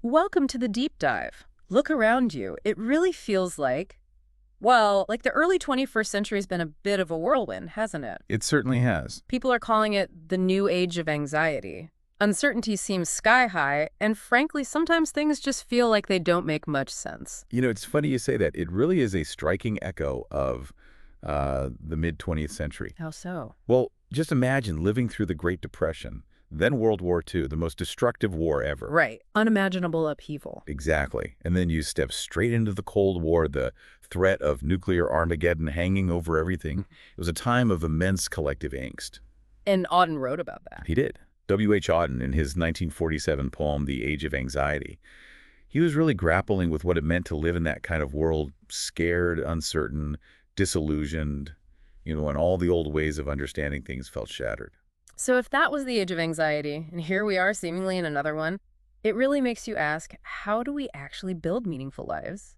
Welcome to the deep dive. Look around you. It really feels like the early 21st century has been a bit of a whirlwind, hasn't it? It certainly has. People are calling it the new age of anxiety. Uncertainty seems sky high, and frankly, sometimes things just feel like they don't make much sense. You know, it's funny you say that. It really is a striking echo of the mid-20th century. How so? Well, just imagine living through the Great Depression, then World War II, the most destructive war ever. Right. Unimaginable upheaval. Exactly. And then you step straight into the Cold War, the threat of nuclear Armageddon hanging over everything. It was a time of immense collective angst. And Auden wrote about that. He did. W.H. Auden, in his 1947 poem, The Age of Anxiety, he was really grappling with what it meant to live in that kind of world, scared, uncertain, disillusioned, and all the old ways of understanding things felt shattered. So if that was the age of anxiety, and here we are seemingly in another one, it really makes you ask, how do we actually build meaningful lives?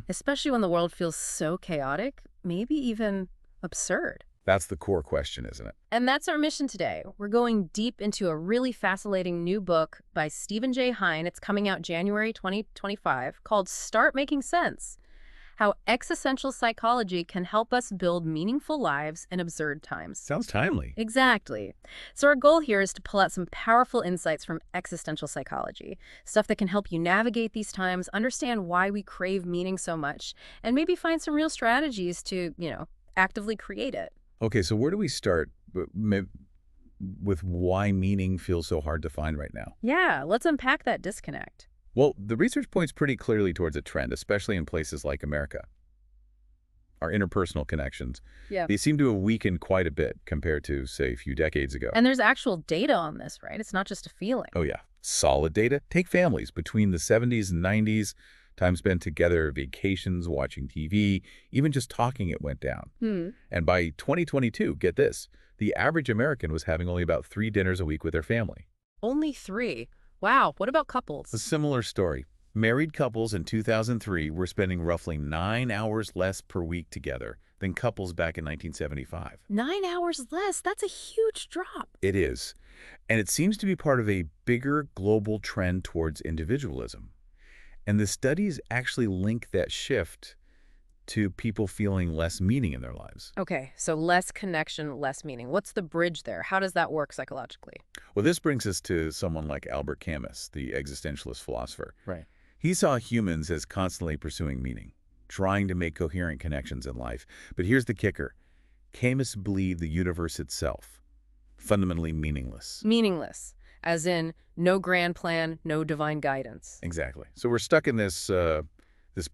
Especially when the world feels so chaotic, maybe even absurd. That's the core question, isn't it? And that's our mission today. We're going deep into a really fascinating new book by Stephen J. Heine. It's coming out January 2025, called Start Making Sense: How Existential Psychology Can Help Us Build Meaningful Lives in Absurd Times. Sounds timely. Exactly. So our goal here is to pull out some powerful insights from existential psychology, stuff that can help you navigate these times, understand why we crave meaning so much, and maybe find some real strategies to, actively create it. Okay, so where do we start with why meaning feels so hard to find right now? Yeah, let's unpack that disconnect. Well, the research points pretty clearly towards a trend, especially in places like America. Our interpersonal connections, Yeah. they seem to have weakened quite a bit compared to, say, a few decades ago. And there's actual data on this, right? It's not just a feeling. Oh, yeah. Solid data. Take families between the 70s and 90s, time spent together, vacations, watching TV, even just talking, it went down. And by 2022, get this, the average American was having only about 3 dinners a week with their family. Only 3. Wow, what about couples? A similar story. Married couples in 2003 were spending roughly 9 hours less per week together than couples back in 1975. 9 hours less? That's a huge drop. It is. And it seems to be part of a bigger global trend towards individualism. And the studies actually link that shift to people feeling less meaning in their lives. Okay, so less connection, less meaning. What's the bridge there? How does that work psychologically? Well, this brings us to someone like Albert Camus, the existentialist philosopher. Right. He saw humans as constantly pursuing meaning, trying to make coherent connections in life. But here's the kicker. Camus believed the universe itself, fundamentally meaningless. Meaningless, as in no grand plan, no divine guidance. Exactly. So we're stuck in this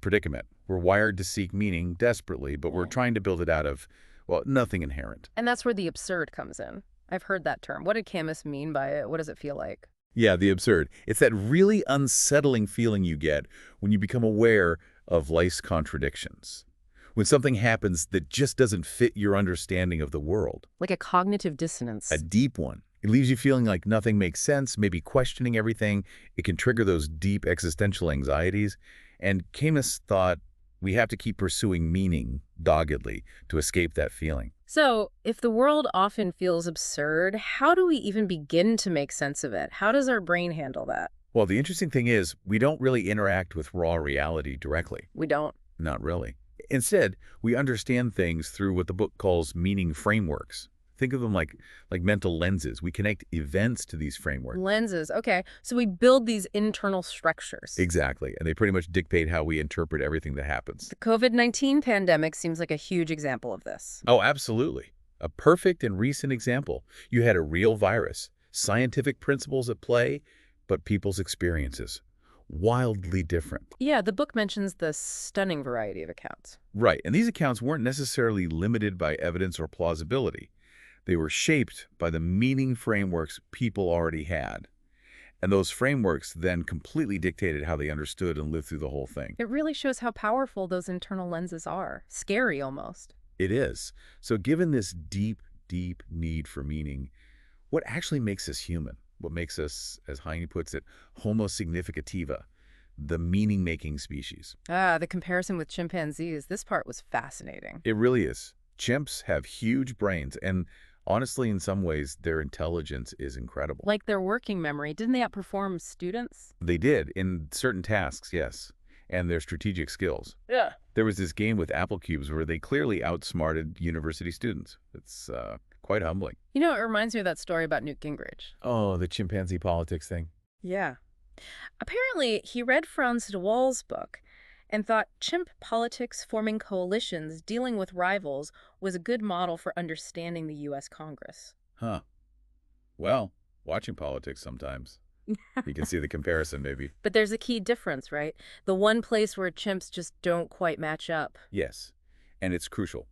predicament. We're wired to seek meaning desperately, but we're trying to build it out of, well, nothing inherent. And that's where the absurd comes in. I've heard that term. What did Camus mean by it? What does it feel like? Yeah, the absurd. It's that really unsettling feeling you get when you become aware of life's contradictions. When something happens that just doesn't fit your understanding of the world. Like a cognitive dissonance. A deep one. It leaves you feeling like nothing makes sense, maybe questioning everything. It can trigger those deep existential anxieties. And Camus thought we have to keep pursuing meaning doggedly to escape that feeling. So, if the world often feels absurd, how do we even begin to make sense of it? How does our brain handle that? Well, the interesting thing is we don't really interact with raw reality directly. We don't. Not really. Instead, we understand things through what the book calls meaning frameworks. Think of them like mental lenses. We connect events to these frameworks. Lenses. Okay. So we build these internal structures. Exactly. And they pretty much dictate how we interpret everything that happens. The COVID-19 pandemic seems like a huge example of this. Oh, absolutely. A perfect and recent example. You had a real virus, scientific principles at play, but people's experiences. Wildly different. Yeah, the book mentions the stunning variety of accounts. Right. And these accounts weren't necessarily limited by evidence or plausibility. They were shaped by the meaning frameworks people already had. And those frameworks then completely dictated how they understood and lived through the whole thing. It really shows how powerful those internal lenses are. Scary, almost. It is. So given this deep, deep need for meaning, what actually makes us human? What makes us, as Heine puts it, homo significativa, the meaning-making species? The comparison with chimpanzees, this part was fascinating. It really is. Chimps have huge brains, and Honestly, in some ways, their intelligence is incredible. Like their working memory. Didn't they outperform students? They did, in certain tasks, yes, and their strategic skills. Yeah. There was this game with apple cubes where they clearly outsmarted university students. It's quite humbling. You know, it reminds me of that story about Newt Gingrich. Oh, the chimpanzee politics thing. Yeah. Apparently, he read Franz de Waal's book and thought chimp politics, forming coalitions, dealing with rivals, was a good model for understanding the U.S. Congress. Huh. Well, watching politics sometimes. You can see the comparison, maybe. But there's a key difference, right? The one place where chimps just don't quite match up. Yes, and it's crucial.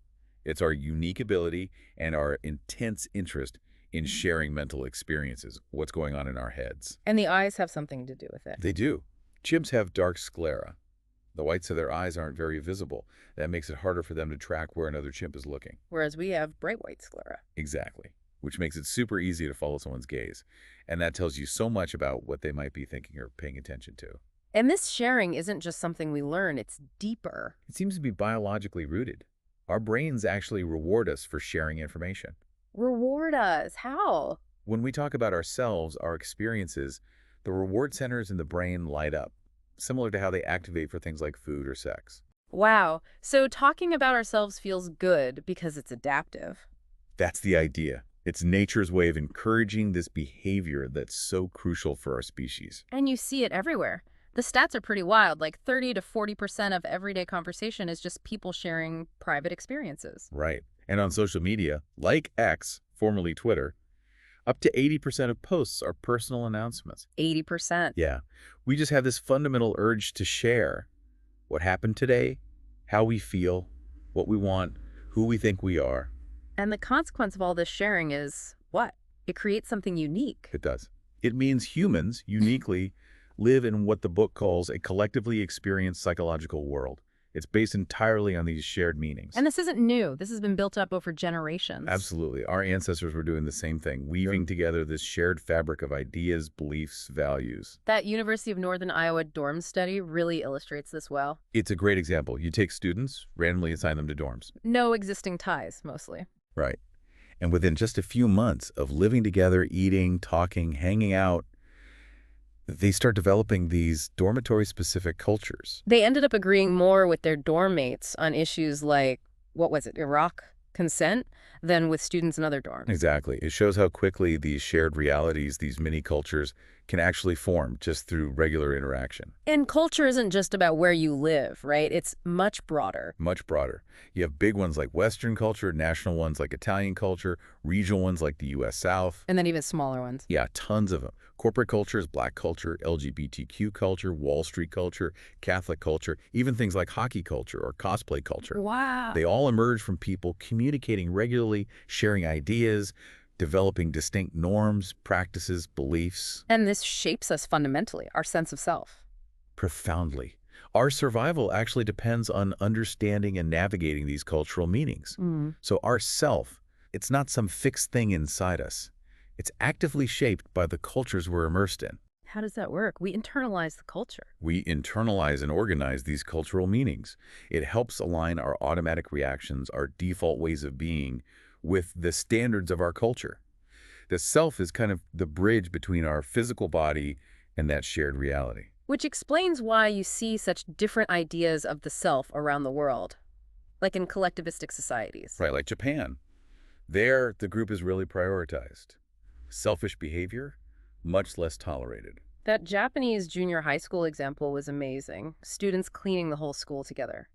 It's our unique ability and our intense interest in sharing mental experiences, what's going on in our heads. And the eyes have something to do with it. They do. Chimps have dark sclera. The whites of their eyes aren't very visible. That makes it harder for them to track where another chimp is looking. Whereas we have bright white sclera. Exactly. Which makes it super easy to follow someone's gaze. And that tells you so much about what they might be thinking or paying attention to. And this sharing isn't just something we learn, it's deeper. It seems to be biologically rooted. Our brains actually reward us for sharing information. Reward us. How? When we talk about ourselves, our experiences, the reward centers in the brain light up, similar to how they activate for things like food or sex. Wow. So talking about ourselves feels good because it's adaptive. That's the idea. It's nature's way of encouraging this behavior that's so crucial for our species. And you see it everywhere. The stats are pretty wild, like 30 to 40% of everyday conversation is just people sharing private experiences. Right. And on social media, like X, formerly Twitter, up to 80% of posts are personal announcements. 80%. Yeah. We just have this fundamental urge to share what happened today, how we feel, what we want, who we think we are. And the consequence of all this sharing is what? It creates something unique. It does. It means humans uniquely live in what the book calls a collectively experienced psychological world. It's based entirely on these shared meanings. And this isn't new. This has been built up over generations. Absolutely. Our ancestors were doing the same thing, weaving together this shared fabric of ideas, beliefs, values. That University of Northern Iowa dorm study really illustrates this well. It's a great example. You take students, randomly assign them to dorms. No existing ties, mostly. Right. And within just a few months of living together, eating, talking, hanging out, they start developing these dormitory-specific cultures. They ended up agreeing more with their dorm mates on issues like, what was it, Iraq consent, than with students in other dorms. Exactly. It shows how quickly these shared realities, these mini-cultures, can actually form just through regular interaction. And culture isn't just about where you live, right? It's much broader. Much broader. You have big ones like Western culture, national ones like Italian culture, regional ones like the U.S. South. And then even smaller ones. Yeah, tons of them. Corporate cultures, Black culture, LGBTQ culture, Wall Street culture, Catholic culture, even things like hockey culture or cosplay culture. Wow. They all emerge from people communicating regularly, sharing ideas, developing distinct norms, practices, beliefs. And this shapes us fundamentally, our sense of self. Profoundly. Our survival actually depends on understanding and navigating these cultural meanings. So our self, it's not some fixed thing inside us. It's actively shaped by the cultures we're immersed in. How does that work? We internalize the culture. We internalize and organize these cultural meanings. It helps align our automatic reactions, our default ways of being, with the standards of our culture. The self is kind of the bridge between our physical body and that shared reality. Which explains why you see such different ideas of the self around the world, like in collectivistic societies. Right, like Japan. There, the group is really prioritized. Selfish behavior, much less tolerated. That Japanese junior high school example was amazing. Students cleaning the whole school together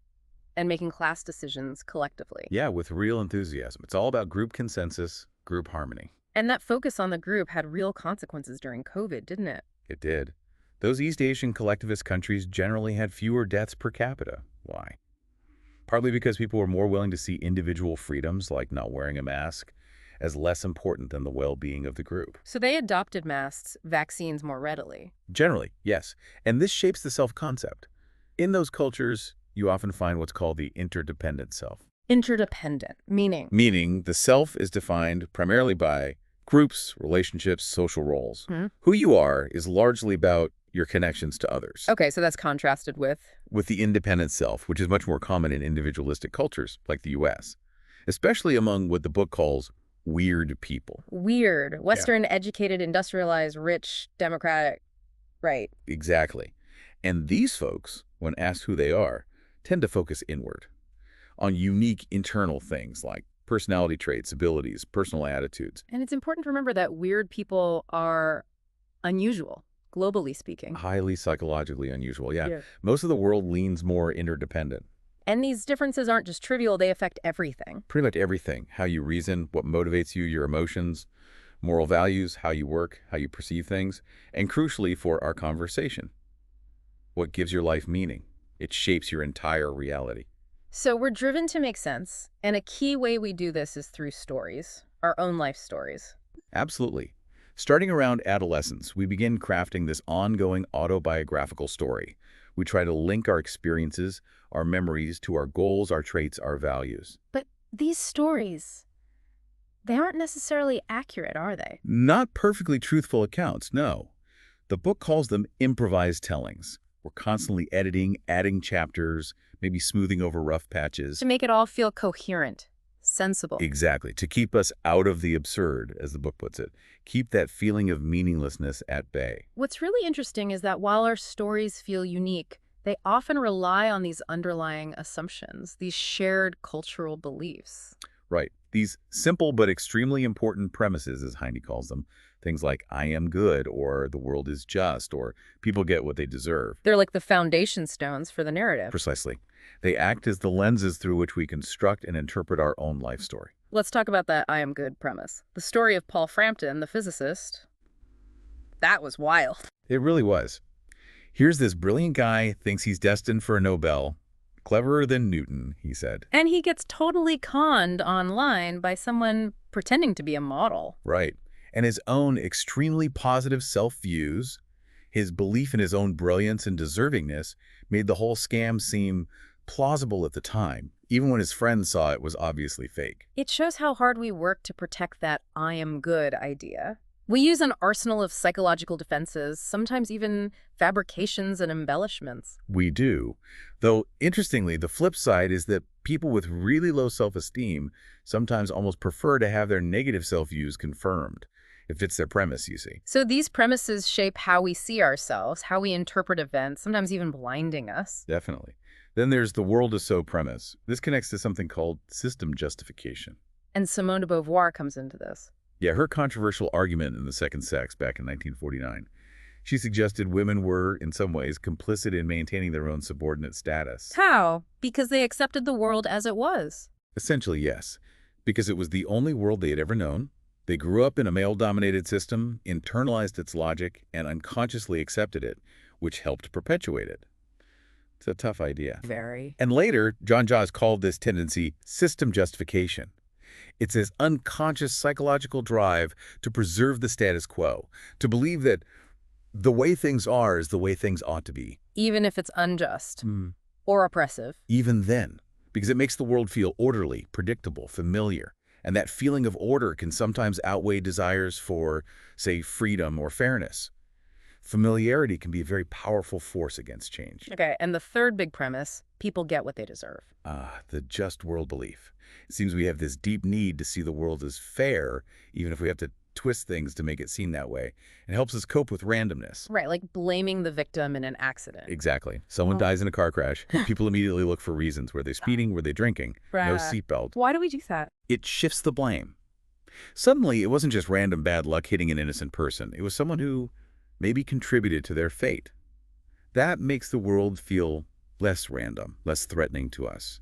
and making class decisions collectively. Yeah, with real enthusiasm. It's all about group consensus, group harmony. And that focus on the group had real consequences during COVID, didn't it? It did. Those East Asian collectivist countries generally had fewer deaths per capita. Why? Partly because people were more willing to see individual freedoms, like not wearing a mask, as less important than the well-being of the group. So they adopted masks, vaccines more readily. Generally, yes. And this shapes the self-concept. In those cultures, you often find what's called the interdependent self. Interdependent, meaning? Meaning the self is defined primarily by groups, relationships, social roles. Who you are is largely about your connections to others. Okay, so that's contrasted with? With the independent self, which is much more common in individualistic cultures like the U.S., especially among what the book calls weird people. Weird. Western, educated, industrialized, rich, democratic. Right. Exactly. And these folks, when asked who they are, tend to focus inward on unique internal things like personality traits, abilities, personal attitudes. And it's important to remember that weird people are unusual, globally speaking. Highly psychologically unusual, yeah. Yeah. Most of the world leans more interdependent. And these differences aren't just trivial, they affect everything. Pretty much everything. How you reason, what motivates you, your emotions, moral values, how you work, how you perceive things, and crucially for our conversation, what gives your life meaning. It shapes your entire reality. So we're driven to make sense, and a key way we do this is through stories, our own life stories. Absolutely. Starting around adolescence, we begin crafting this ongoing autobiographical story. We try to link our experiences, our memories to our goals, our traits, our values. But these stories, they aren't necessarily accurate, are they? Not perfectly truthful accounts, no. The book calls them improvised tellings. We're constantly editing, adding chapters, maybe smoothing over rough patches. To make it all feel coherent, sensible. Exactly. To keep us out of the absurd, as the book puts it. Keep that feeling of meaninglessness at bay. What's really interesting is that while our stories feel unique, they often rely on these underlying assumptions, these shared cultural beliefs. Right. These simple but extremely important premises, as Heine calls them, things like I am good, or the world is just, or people get what they deserve. They're like the foundation stones for the narrative. Precisely. They act as the lenses through which we construct and interpret our own life story. Let's talk about that I am good premise. The story of Paul Frampton, the physicist, that was wild. It really was. Here's this brilliant guy, thinks he's destined for a Nobel. Cleverer than Newton, he said. And he gets totally conned online by someone pretending to be a model. Right. And his own extremely positive self-views, his belief in his own brilliance and deservingness, made the whole scam seem plausible at the time, even when his friends saw it was obviously fake. It shows how hard we work to protect that I am good idea. We use an arsenal of psychological defenses, sometimes even fabrications and embellishments. We do. Though, interestingly, the flip side is that people with really low self-esteem sometimes almost prefer to have their negative self-views confirmed. It fits their premise, you see. So these premises shape how we see ourselves, how we interpret events, sometimes even blinding us. Definitely. Then there's the world is so premise. This connects to something called system justification. And Simone de Beauvoir comes into this. Yeah, her controversial argument in The Second Sex back in 1949. She suggested women were, in some ways, complicit in maintaining their own subordinate status. How? Because they accepted the world as it was. Essentially, yes. Because it was the only world they had ever known. They grew up in a male-dominated system, internalized its logic, and unconsciously accepted it, which helped perpetuate it. It's a tough idea. Very. And later, John Jaws called this tendency system justification. It's this unconscious psychological drive to preserve the status quo, to believe that the way things are is the way things ought to be. Even if it's unjust or oppressive. Even then, because it makes the world feel orderly, predictable, familiar. And that feeling of order can sometimes outweigh desires for, say, freedom or fairness. Familiarity can be a very powerful force against change. Okay, and the third big premise, people get what they deserve. The just world belief. It seems we have this deep need to see the world as fair, even if we have to twist things to make it seem that way. It helps us cope with randomness. Right, like blaming the victim in an accident. Exactly. Someone dies in a car crash. People immediately look for reasons. Were they speeding? Were they drinking? No seatbelt. Why do we do that? It shifts the blame. Suddenly, it wasn't just random bad luck hitting an innocent person. It was someone who maybe contributed to their fate. That makes the world feel less random, less threatening to us.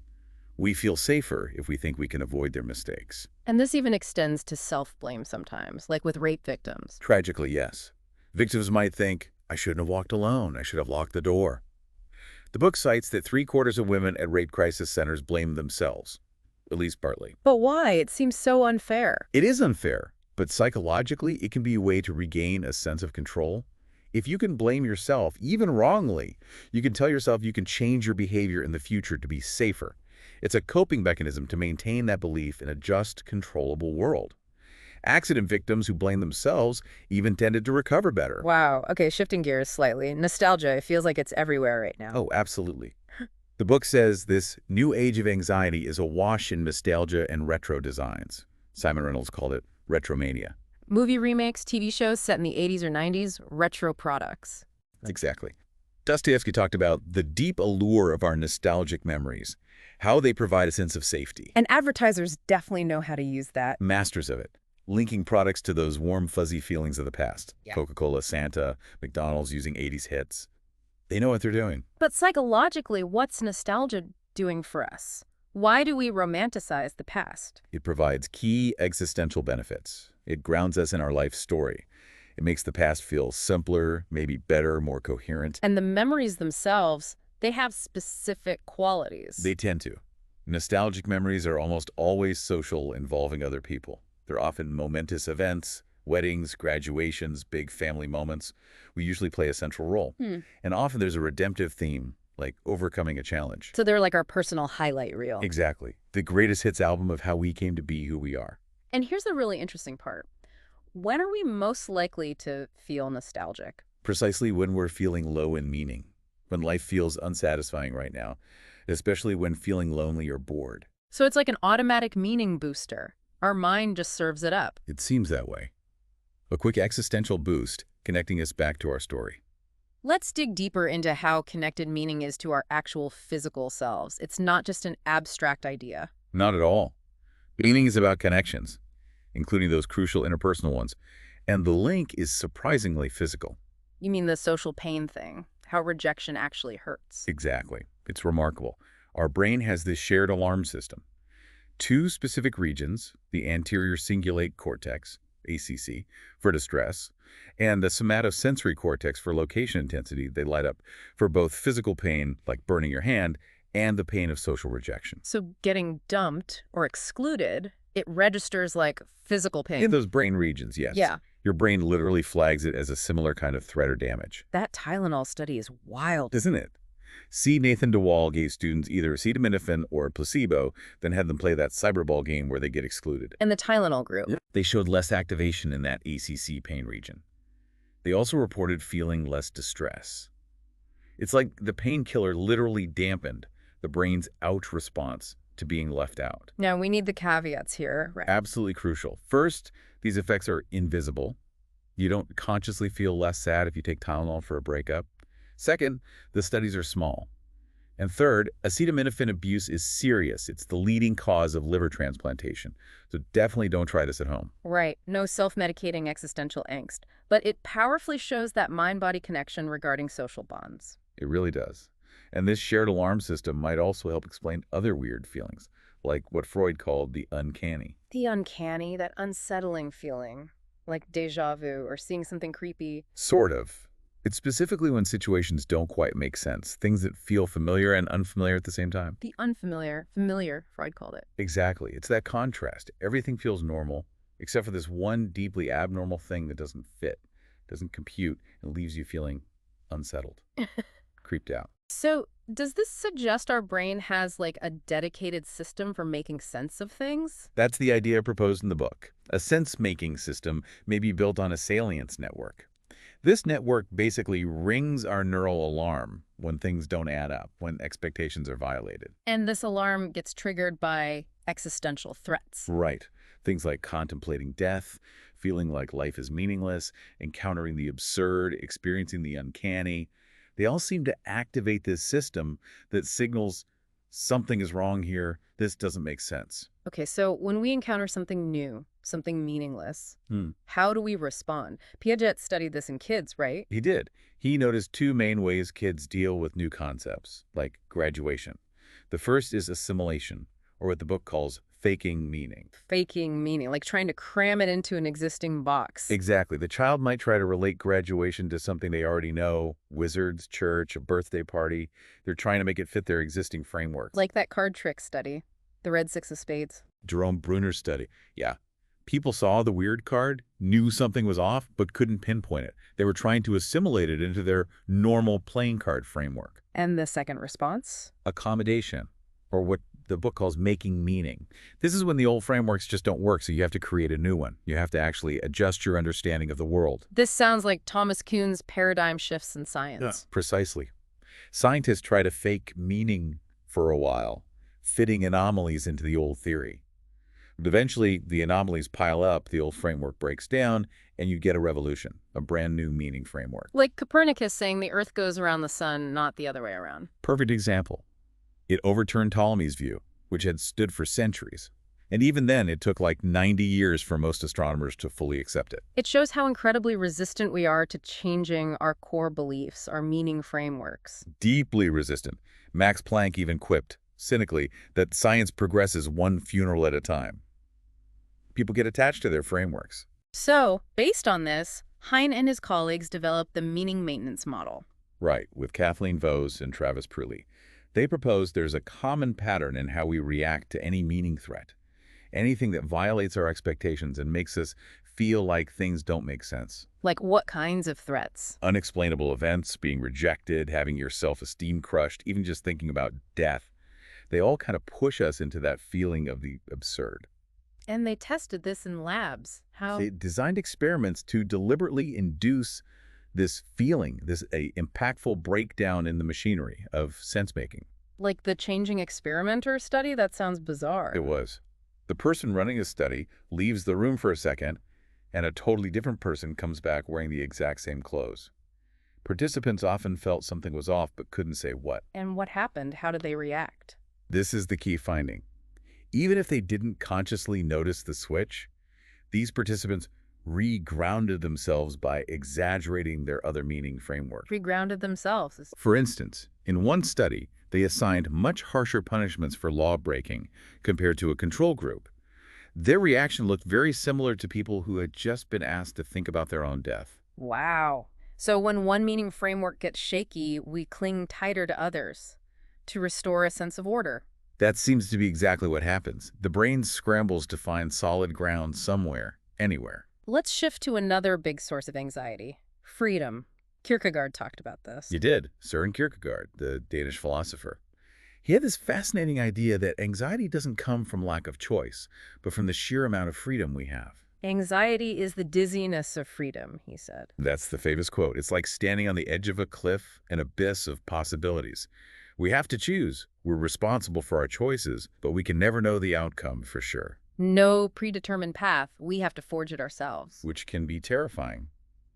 We feel safer if we think we can avoid their mistakes. And this even extends to self-blame sometimes, like with rape victims. Tragically, yes. Victims might think, I shouldn't have walked alone. I should have locked the door. The book cites that 3/4 of women at rape crisis centers blame themselves, at least partly. But why? It seems so unfair. It is unfair, but psychologically, it can be a way to regain a sense of control. If you can blame yourself, even wrongly, you can tell yourself you can change your behavior in the future to be safer. It's a coping mechanism to maintain that belief in a just, controllable world. Accident victims who blame themselves even tended to recover better. Wow. Okay, shifting gears slightly. Nostalgia, it feels like it's everywhere right now. Oh, absolutely. The book says this new age of anxiety is awash in nostalgia and retro designs. Simon Reynolds called it retromania. Movie remakes, TV shows set in the 80s or 90s, retro products. Exactly. Dostoevsky talked about the deep allure of our nostalgic memories, how they provide a sense of safety. And advertisers definitely know how to use that. Masters of it, linking products to those warm, fuzzy feelings of the past. Yeah. Coca-Cola, Santa, McDonald's using 80s hits. They know what they're doing. But psychologically, what's nostalgia doing for us? Why do we romanticize the past? It provides key existential benefits. It grounds us in our life story. It makes the past feel simpler, maybe better, more coherent. And the memories themselves, they have specific qualities. They tend to. Nostalgic memories are almost always social, involving other people. They're often momentous events, weddings, graduations, big family moments. We usually play a central role. And often there's a redemptive theme, like overcoming a challenge. So they're like our personal highlight reel. Exactly. The greatest hits album of how we came to be who we are. And here's the really interesting part. When are we most likely to feel nostalgic? Precisely when we're feeling low in meaning, when life feels unsatisfying right now, especially when feeling lonely or bored. So it's like an automatic meaning booster. Our mind just serves it up. It seems that way. A quick existential boost, connecting us back to our story. Let's dig deeper into how connected meaning is to our actual physical selves. It's not just an abstract idea. Not at all. Meaning is about connections, including those crucial interpersonal ones. And the link is surprisingly physical. You mean the social pain thing, how rejection actually hurts. Exactly. It's remarkable. Our brain has this shared alarm system. Two specific regions, the anterior cingulate cortex, ACC, for distress, and the somatosensory cortex for location intensity, they light up for both physical pain, like burning your hand, and the pain of social rejection. So getting dumped or excluded, it registers like physical pain. In those brain regions, yes. Yeah. Your brain literally flags it as a similar kind of threat or damage. That Tylenol study is wild. Isn't it? C. Nathan DeWall gave students either acetaminophen or a placebo, then had them play that cyberball game where they get excluded. And the Tylenol group. They showed less activation in that ACC pain region. They also reported feeling less distress. It's like the painkiller literally dampened the brain's ouch response to being left out. Now, we need the caveats here, right? Absolutely crucial. First, these effects are invisible. You don't consciously feel less sad if you take Tylenol for a breakup. Second, the studies are small. And third, acetaminophen abuse is serious. It's the leading cause of liver transplantation. So definitely don't try this at home. Right. No self-medicating existential angst. But it powerfully shows that mind-body connection regarding social bonds. It really does. And this shared alarm system might also help explain other weird feelings, like what Freud called the uncanny. The uncanny, that unsettling feeling, like déjà vu or seeing something creepy. Sort of. It's specifically when situations don't quite make sense, things that feel familiar and unfamiliar at the same time. The unfamiliar, familiar, Freud called it. Exactly. It's that contrast. Everything feels normal, except for this one deeply abnormal thing that doesn't fit, doesn't compute, and leaves you feeling unsettled, creeped out. So does this suggest our brain has like a dedicated system for making sense of things? That's the idea proposed in the book. A sense-making system may be built on a salience network. This network basically rings our neural alarm when things don't add up, when expectations are violated. And this alarm gets triggered by existential threats. Right. Things like contemplating death, feeling like life is meaningless, encountering the absurd, experiencing the uncanny. They all seem to activate this system that signals something is wrong here, this doesn't make sense. Okay, so when we encounter something new, something meaningless, how do we respond? Piaget studied this in kids, right? He did. He noticed two main ways kids deal with new concepts, like graduation. The first is assimilation, or what the book calls faking meaning. Faking meaning, like trying to cram it into an existing box. Exactly. The child might try to relate graduation to something they already know, wizards, church, a birthday party. They're trying to make it fit their existing frameworks. Like that card trick study, the red six of spades. Jerome Bruner's study. Yeah. People saw the weird card, knew something was off, but couldn't pinpoint it. They were trying to assimilate it into their normal playing card framework. And the second response? Accommodation, or what the book calls making meaning. This is when the old frameworks just don't work, so you have to create a new one. You have to actually adjust your understanding of the world. This sounds like Thomas Kuhn's paradigm shifts in science. Yeah. Precisely. Scientists try to fake meaning for a while, fitting anomalies into the old theory. But eventually, the anomalies pile up, the old framework breaks down, and you get a revolution, a brand new meaning framework. Like Copernicus saying the Earth goes around the sun, not the other way around. Perfect example. It overturned Ptolemy's view, which had stood for centuries. And even then, it took like 90 years for most astronomers to fully accept it. It shows how incredibly resistant we are to changing our core beliefs, our meaning frameworks. Deeply resistant. Max Planck even quipped, cynically, that science progresses one funeral at a time. People get attached to their frameworks. So, based on this, Heine and his colleagues developed the meaning maintenance model. Right, with Kathleen Vohs and Travis Pruley. They propose there's a common pattern in how we react to any meaning threat. Anything that violates our expectations and makes us feel like things don't make sense. Like what kinds of threats? Unexplainable events, being rejected, having your self-esteem crushed, even just thinking about death. They all kind of push us into that feeling of the absurd. And they tested this in labs. How? They designed experiments to deliberately induce this feeling, this impactful breakdown in the machinery of sense-making. Like the changing experimenter study? That sounds bizarre. It was. The person running the study leaves the room for a second, and a totally different person comes back wearing the exact same clothes. Participants often felt something was off but couldn't say what. And what happened? How did they react? This is the key finding. Even if they didn't consciously notice the switch, these participants re-grounded themselves by exaggerating their other meaning framework. Regrounded themselves. For instance, in one study, they assigned much harsher punishments for law breaking compared to a control group. Their reaction looked very similar to people who had just been asked to think about their own death. Wow. So when one meaning framework gets shaky, we cling tighter to others to restore a sense of order. That seems to be exactly what happens. The brain scrambles to find solid ground somewhere, anywhere. Let's shift to another big source of anxiety, freedom. Kierkegaard talked about this. You did. Søren Kierkegaard, the Danish philosopher. He had this fascinating idea that anxiety doesn't come from lack of choice, but from the sheer amount of freedom we have. Anxiety is the dizziness of freedom, he said. That's the famous quote. It's like standing on the edge of a cliff, an abyss of possibilities. We have to choose. We're responsible for our choices, but we can never know the outcome for sure. No predetermined path. We have to forge it ourselves. Which can be terrifying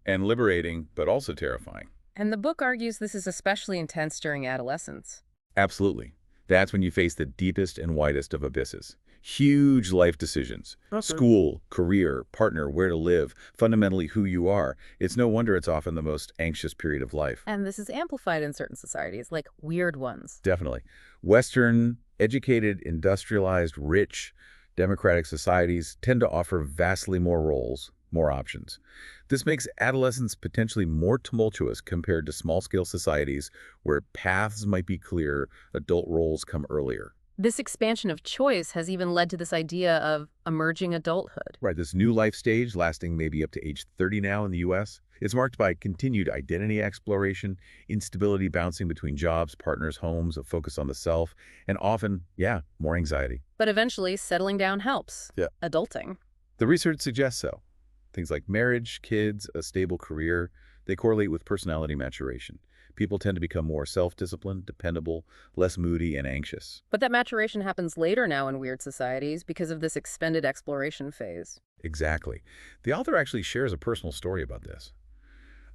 and liberating, but also terrifying. And the book argues this is especially intense during adolescence. Absolutely. That's when you face the deepest and widest of abysses. Huge life decisions. School, career, partner, where to live, fundamentally who you are. It's no wonder it's often the most anxious period of life. And this is amplified in certain societies, like weird ones. Definitely. Western, educated, industrialized, rich, democratic societies tend to offer vastly more roles, more options. This makes adolescence potentially more tumultuous compared to small-scale societies where paths might be clear, adult roles come earlier. This expansion of choice has even led to this idea of emerging adulthood. Right, this new life stage lasting maybe up to age 30 now in the U.S. It's marked by continued identity exploration, instability bouncing between jobs, partners, homes, a focus on the self, and often, more anxiety. But eventually, settling down helps. Yeah. Adulting. The research suggests so. Things like marriage, kids, a stable career, they correlate with personality maturation. People tend to become more self-disciplined, dependable, less moody, and anxious. But that maturation happens later now in weird societies because of this expended exploration phase. Exactly. The author actually shares a personal story about this.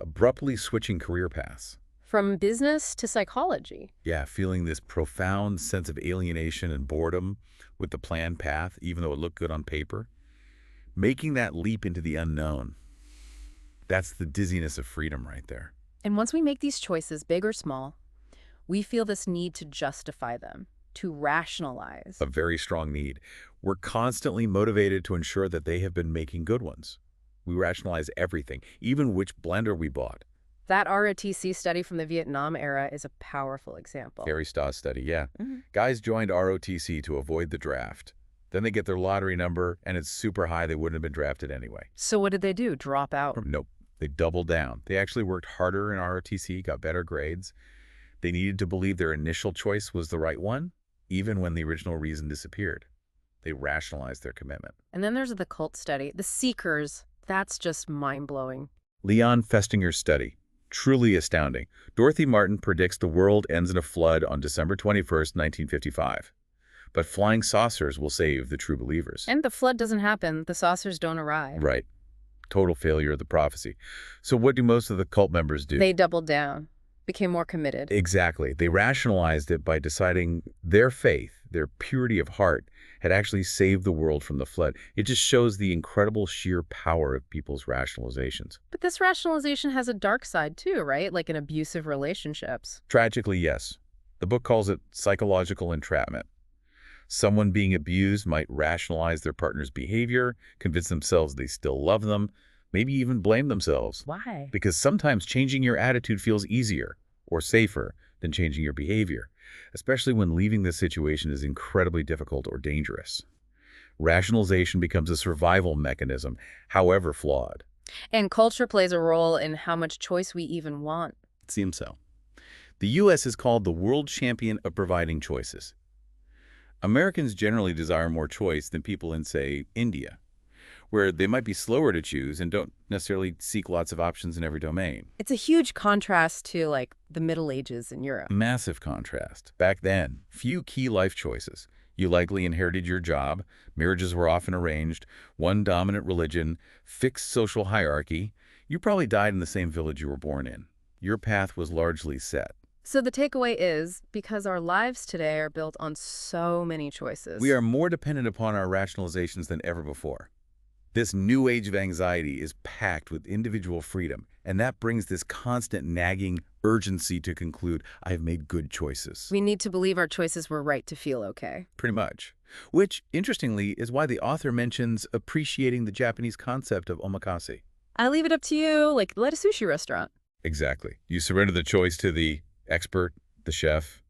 Abruptly switching career paths. From business to psychology. Yeah, feeling this profound sense of alienation and boredom with the planned path, even though it looked good on paper. Making that leap into the unknown. That's the dizziness of freedom right there. And once we make these choices, big or small, we feel this need to justify them, to rationalize. A very strong need. We're constantly motivated to ensure that they have been making good ones. We rationalize everything, even which blender we bought. That ROTC study from the Vietnam era is a powerful example. Gary Staw's study, yeah. Guys joined ROTC to avoid the draft. Then they get their lottery number, and it's super high. They wouldn't have been drafted anyway. So what did they do? Drop out? Nope. They doubled down. They actually worked harder in ROTC, got better grades. They needed to believe their initial choice was the right one, even when the original reason disappeared. They rationalized their commitment. And then there's the cult study. The Seekers. That's just mind-blowing. Leon Festinger's study. Truly astounding. Dorothy Martin predicts the world ends in a flood on December 21st, 1955. But flying saucers will save the true believers. And the flood doesn't happen. The saucers don't arrive. Right. Total failure of the prophecy. So what do most of the cult members do? They doubled down, became more committed. Exactly. They rationalized it by deciding their faith, their purity of heart, had actually saved the world from the flood. It just shows the incredible sheer power of people's rationalizations. But this rationalization has a dark side too, right? Like in abusive relationships. Tragically, yes. The book calls it psychological entrapment. Someone being abused might rationalize their partner's behavior, convince themselves they still love them, maybe even blame themselves. Why? Because sometimes changing your attitude feels easier or safer than changing your behavior, especially when leaving this situation is incredibly difficult or dangerous. Rationalization becomes a survival mechanism, however flawed. And culture plays a role in how much choice we even want. It seems so. The U.S. is called the world champion of providing choices. Americans generally desire more choice than people in, say, India, where they might be slower to choose and don't necessarily seek lots of options in every domain. It's a huge contrast to, like, the Middle Ages in Europe. Massive contrast. Back then, few key life choices. You likely inherited your job, marriages were often arranged, one dominant religion, fixed social hierarchy. You probably died in the same village you were born in. Your path was largely set. So the takeaway is, because our lives today are built on so many choices. We are more dependent upon our rationalizations than ever before. This new age of anxiety is packed with individual freedom, and that brings this constant nagging urgency to conclude, I have made good choices. We need to believe our choices were right to feel okay. Pretty much. Which, interestingly, is why the author mentions appreciating the Japanese concept of omakase. I leave it up to you, like at a sushi restaurant. Exactly. You surrender the choice to the expert, the chef.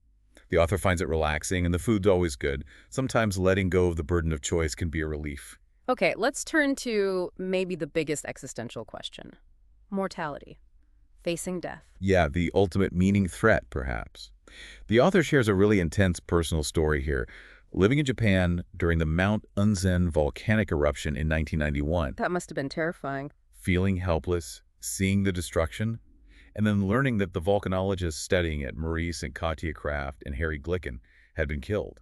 The author finds it relaxing, and the food's always good. Sometimes letting go of the burden of choice can be a relief. Okay, let's turn to maybe the biggest existential question. Mortality. Facing death. Yeah, the ultimate meaning threat, perhaps. The author shares a really intense personal story here. Living in Japan during the Mount Unzen volcanic eruption in 1991. That must have been terrifying. Feeling helpless, seeing the destruction, and then learning that the volcanologists studying it, Maurice and Katja Kraft and Harry Glicken, had been killed.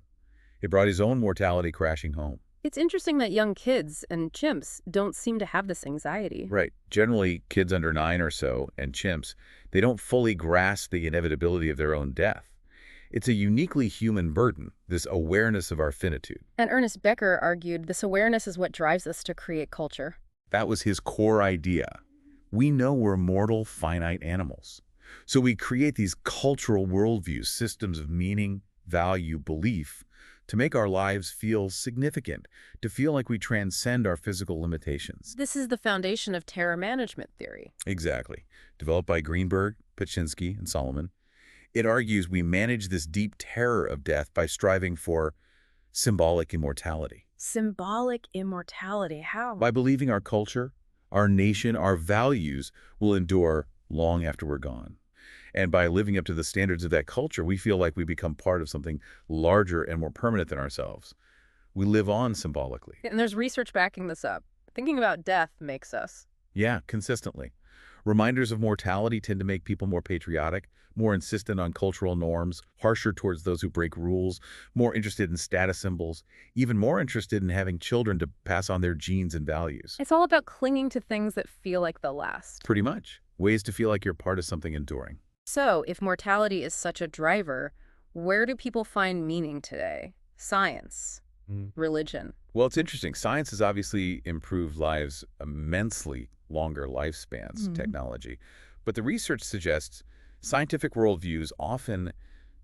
It brought his own mortality crashing home. It's interesting that young kids and chimps don't seem to have this anxiety. Right. Generally, kids under 9 or so and chimps, they don't fully grasp the inevitability of their own death. It's a uniquely human burden, this awareness of our finitude. And Ernest Becker argued this awareness is what drives us to create culture. That was his core idea. We know we're mortal, finite animals. So we create these cultural worldviews, systems of meaning, value, belief, to make our lives feel significant, to feel like we transcend our physical limitations. This is the foundation of terror management theory. Exactly. Developed by Greenberg, Pachinski, and Solomon. It argues we manage this deep terror of death by striving for symbolic immortality. Symbolic immortality, how? By believing our culture, our nation, our values will endure long after we're gone. And by living up to the standards of that culture, we feel like we become part of something larger and more permanent than ourselves. We live on symbolically. And there's research backing this up. Thinking about death makes us. Yeah, consistently. Reminders of mortality tend to make people more patriotic, more insistent on cultural norms, harsher towards those who break rules, more interested in status symbols, even more interested in having children to pass on their genes and values. It's all about clinging to things that feel like they'll last. Pretty much. Ways to feel like you're part of something enduring. So, if mortality is such a driver, where do people find meaning today? Science, religion. Well, it's interesting. Science has obviously improved lives immensely, longer lifespans, technology. But the research suggests scientific worldviews often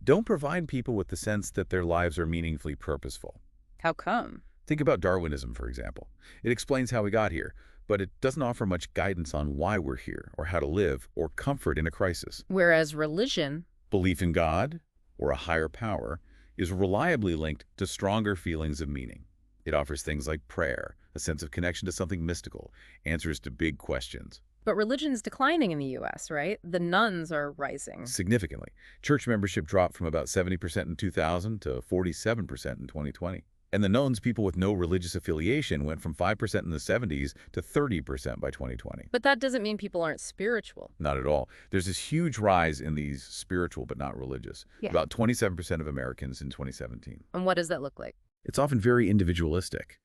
don't provide people with the sense that their lives are meaningfully purposeful. How come? Think about Darwinism, for example. It explains how we got here, but it doesn't offer much guidance on why we're here, or how to live, or comfort in a crisis. Whereas religion, Belief in God, or a higher power, is reliably linked to stronger feelings of meaning. It offers things like prayer, a sense of connection to something mystical, answers to big questions. but religion's declining in the U.S., right? The nuns are rising. Significantly. Church membership dropped from about 70% in 2000 to 47% in 2020. And the knowns people with no religious affiliation went from 5% in the 70s to 30% by 2020. But that doesn't mean people aren't spiritual. Not at all. There's this huge rise in these spiritual but not religious. Yeah. About 27% of Americans in 2017. And what does that look like? It's often very individualistic.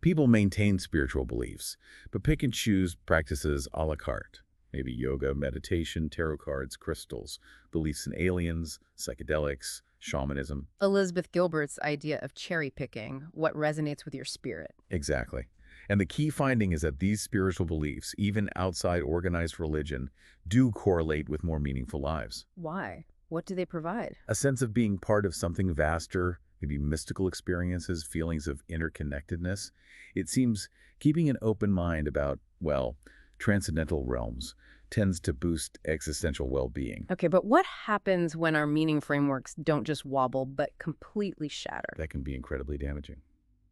People maintain spiritual beliefs, but pick and choose practices a la carte. Maybe yoga, meditation, tarot cards, crystals, beliefs in aliens, psychedelics, shamanism. Elizabeth Gilbert's idea of cherry picking, what resonates with your spirit. Exactly. And the key finding is that these spiritual beliefs, even outside organized religion, do correlate with more meaningful lives. Why? What do they provide? A sense of being part of something vaster, maybe mystical experiences, feelings of interconnectedness. It seems keeping an open mind about, well, transcendental realms tends to boost existential well-being. Okay, but what happens when our meaning frameworks don't just wobble, but completely shatter? That can be incredibly damaging.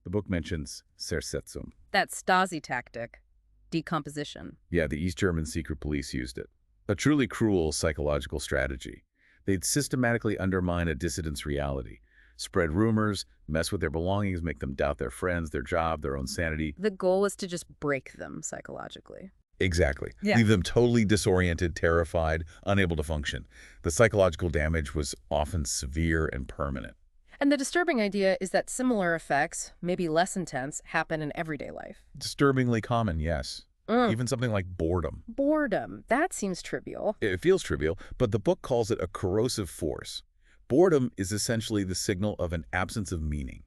The book mentions Zersetzung. That Stasi tactic, decomposition. Yeah, the East German secret police used it. A truly cruel psychological strategy. They'd systematically undermine a dissident's reality, spread rumors, mess with their belongings, make them doubt their friends, their job, their own sanity. The goal was to just break them psychologically. Exactly. Yeah. Leave them totally disoriented, terrified, unable to function. The psychological damage was often severe and permanent. And the disturbing idea is that similar effects, maybe less intense, happen in everyday life. Disturbingly common, yes. Even something like boredom. Boredom. That seems trivial. It feels trivial, but the book calls it a corrosive force. Boredom is essentially the signal of an absence of meaning.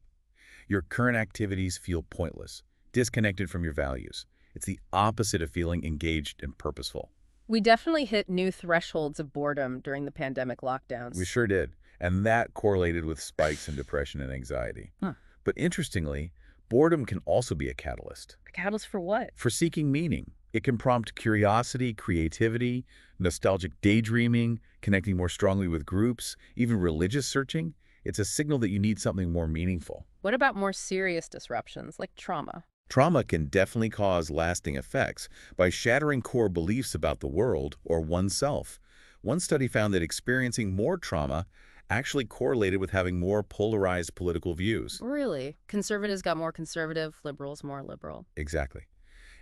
Your current activities feel pointless, disconnected from your values. It's the opposite of feeling engaged and purposeful. We definitely hit new thresholds of boredom during the pandemic lockdowns. We sure did. And that correlated with spikes in depression and anxiety. Huh. But interestingly, boredom can also be a catalyst. A catalyst for what? For seeking meaning. It can prompt curiosity, creativity, nostalgic daydreaming, connecting more strongly with groups, even religious searching. It's a signal that you need something more meaningful. What about more serious disruptions, like trauma? Trauma can definitely cause lasting effects by shattering core beliefs about the world or oneself. One study found that experiencing more trauma actually correlated with having more polarized political views. Really? Conservatives got more conservative, liberals more liberal. Exactly.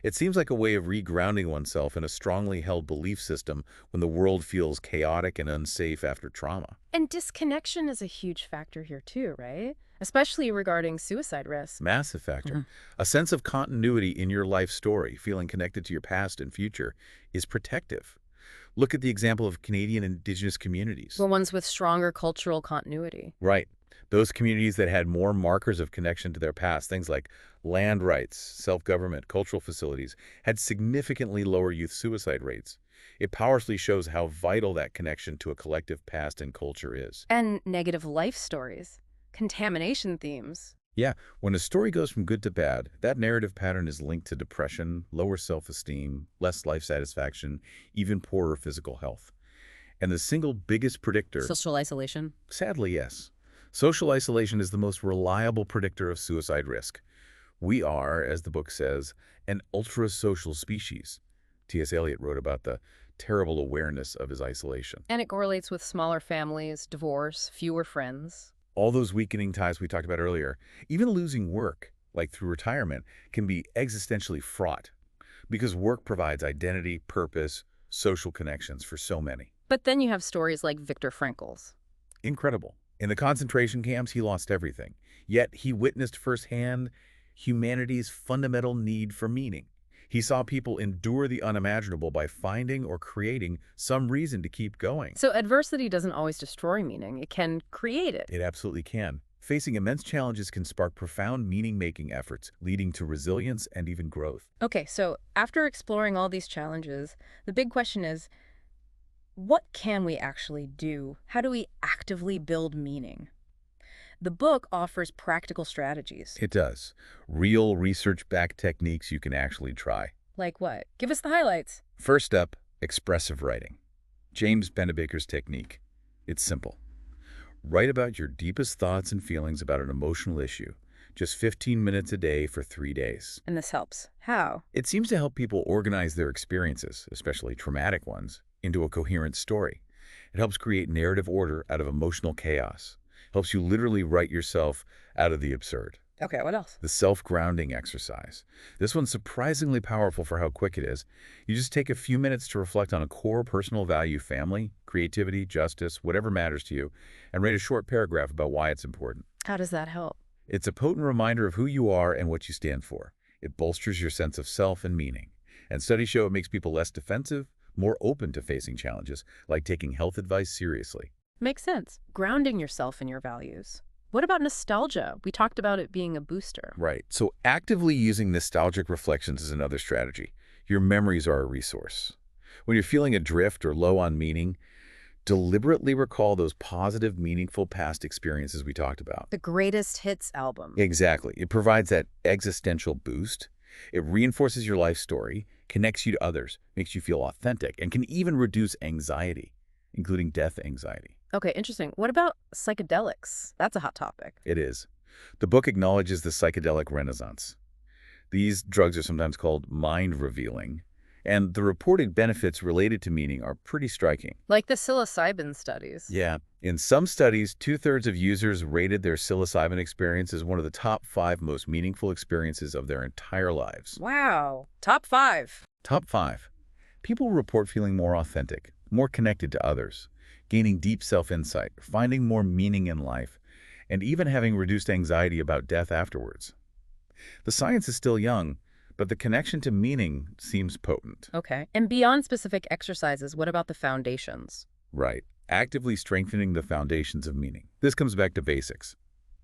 It seems like a way of regrounding oneself in a strongly held belief system when the world feels chaotic and unsafe after trauma. And disconnection is a huge factor here too, right? Especially regarding suicide risk. Massive factor. A sense of continuity in your life story, feeling connected to your past and future, is protective. Look at the example of Canadian Indigenous communities. The ones with stronger cultural continuity. Right. Those communities that had more markers of connection to their past, things like land rights, self-government, cultural facilities, had significantly lower youth suicide rates. It powerfully shows how vital that connection to a collective past and culture is. And negative life stories. Contamination themes. Yeah, when a story goes from good to bad, that narrative pattern is linked to depression, lower self-esteem, less life satisfaction, even poorer physical health. And the single biggest predictor... Social isolation. Sadly, yes. Social isolation is the most reliable predictor of suicide risk. We are, as the book says, an ultra-social species. T.S. Eliot wrote about the terrible awareness of his isolation. And it correlates with smaller families, divorce, fewer friends. All those weakening ties we talked about earlier, even losing work, like through retirement, can be existentially fraught because work provides identity, purpose, social connections for so many. But then you have stories like Viktor Frankl's. Incredible. In the concentration camps, he lost everything. Yet he witnessed firsthand humanity's fundamental need for meaning. He saw people endure the unimaginable by finding or creating some reason to keep going. So adversity doesn't always destroy meaning. It can create it. It absolutely can. Facing immense challenges can spark profound meaning-making efforts, leading to resilience and even growth. Okay, so after exploring all these challenges, the big question is, what can we actually do? How do we actively build meaning? The book offers practical strategies. It does. Real research-backed techniques you can actually try. Like what? Give us the highlights. First up, expressive writing. James Pennebaker's technique. It's simple. Write about your deepest thoughts and feelings about an emotional issue. Just 15 minutes a day for 3 days. And this helps. How? It seems to help people organize their experiences, especially traumatic ones, into a coherent story. It helps create narrative order out of emotional chaos. Helps you literally write yourself out of the absurd. Okay, what else? The self-grounding exercise. This one's surprisingly powerful for how quick it is. You just take a few minutes to reflect on a core personal value, family, creativity, justice, whatever matters to you, and write a short paragraph about why it's important. How does that help? It's a potent reminder of who you are and what you stand for. It bolsters your sense of self and meaning. And studies show it makes people less defensive, more open to facing challenges, like taking health advice seriously. Makes sense. Grounding yourself in your values. What about nostalgia? We talked about it being a booster. Right. So actively using nostalgic reflections is another strategy. Your memories are a resource. When you're feeling adrift or low on meaning, deliberately recall those positive, meaningful past experiences we talked about. The greatest hits album. Exactly. It provides that existential boost. It reinforces your life story, connects you to others, makes you feel authentic, and can even reduce anxiety, including death anxiety. Okay, interesting. What about psychedelics? That's a hot topic. It is. The book acknowledges the psychedelic renaissance. These drugs are sometimes called mind-revealing, and the reported benefits related to meaning are pretty striking. Like the psilocybin studies. Yeah. In some studies, 2/3 of users rated their psilocybin experience as one of the top 5 most meaningful experiences of their entire lives. Wow. Top 5. Top 5. People report feeling more authentic, more connected to others, gaining deep self-insight, finding more meaning in life, and even having reduced anxiety about death afterwards. The science is still young, but the connection to meaning seems potent. Okay. And beyond specific exercises, what about the foundations? Right. Actively strengthening the foundations of meaning. This comes back to basics.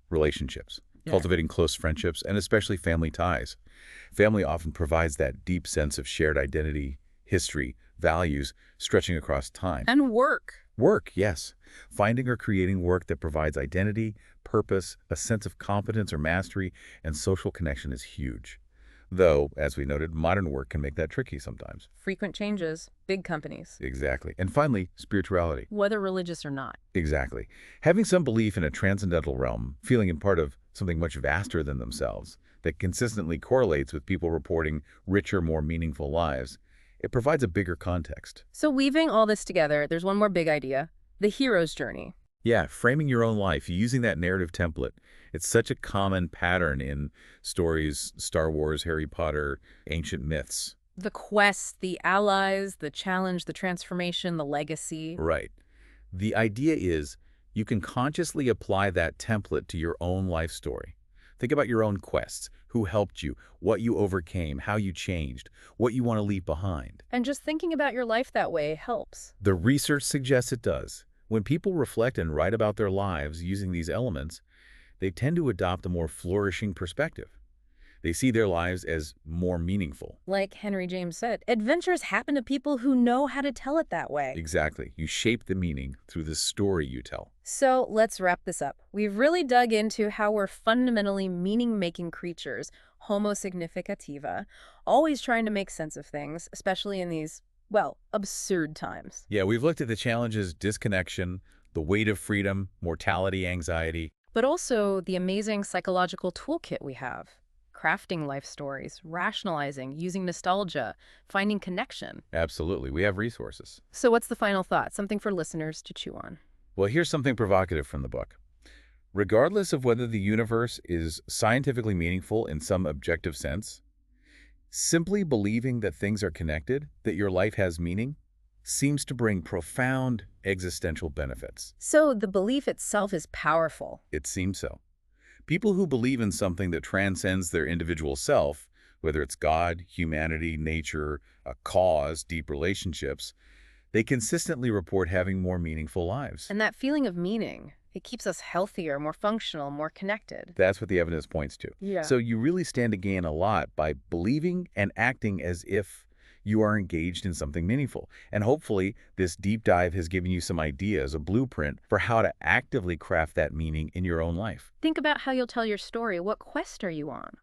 Relationships. Yeah. Cultivating close friendships, and especially family ties. Family often provides that deep sense of shared identity, history, values, stretching across time. And work. Work, yes. Finding or creating work that provides identity, purpose, a sense of competence or mastery, and social connection is huge. Though, as we noted, modern work can make that tricky sometimes. Frequent changes. Big companies. Exactly. And finally, spirituality. Whether religious or not. Exactly. Having some belief in a transcendental realm, feeling in part of something much vaster than themselves, that consistently correlates with people reporting richer, more meaningful lives, it provides a bigger context. So weaving all this together, there's one more big idea. The hero's journey. Yeah, framing your own life, using that narrative template. It's such a common pattern in stories, Star Wars, Harry Potter, ancient myths. The quest, the allies, the challenge, the transformation, the legacy. Right. The idea is you can consciously apply that template to your own life story. Think about your own quests, who helped you, what you overcame, how you changed, what you want to leave behind. And just thinking about your life that way helps. The research suggests it does. When people reflect and write about their lives using these elements, they tend to adopt a more flourishing perspective. They see their lives as more meaningful. Like Henry James said, adventures happen to people who know how to tell it that way. Exactly. You shape the meaning through the story you tell. So let's wrap this up. We've really dug into how we're fundamentally meaning-making creatures, Homo significativa, always trying to make sense of things, especially in these, well, absurd times. Yeah, we've looked at the challenges, disconnection, the weight of freedom, mortality, anxiety. But also the amazing psychological toolkit we have. Crafting life stories, rationalizing, using nostalgia, finding connection. Absolutely. We have resources. So what's the final thought? Something for listeners to chew on. Well, here's something provocative from the book. Regardless of whether the universe is scientifically meaningful in some objective sense, simply believing that things are connected, that your life has meaning, seems to bring profound existential benefits. So the belief itself is powerful. It seems so. People who believe in something that transcends their individual self, whether it's God, humanity, nature, a cause, deep relationships, they consistently report having more meaningful lives. And that feeling of meaning, it keeps us healthier, more functional, more connected. That's what the evidence points to. Yeah. So you really stand to gain a lot by believing and acting as if you are engaged in something meaningful. And hopefully, this deep dive has given you some ideas, a blueprint for how to actively craft that meaning in your own life. Think about how you'll tell your story. What quest are you on?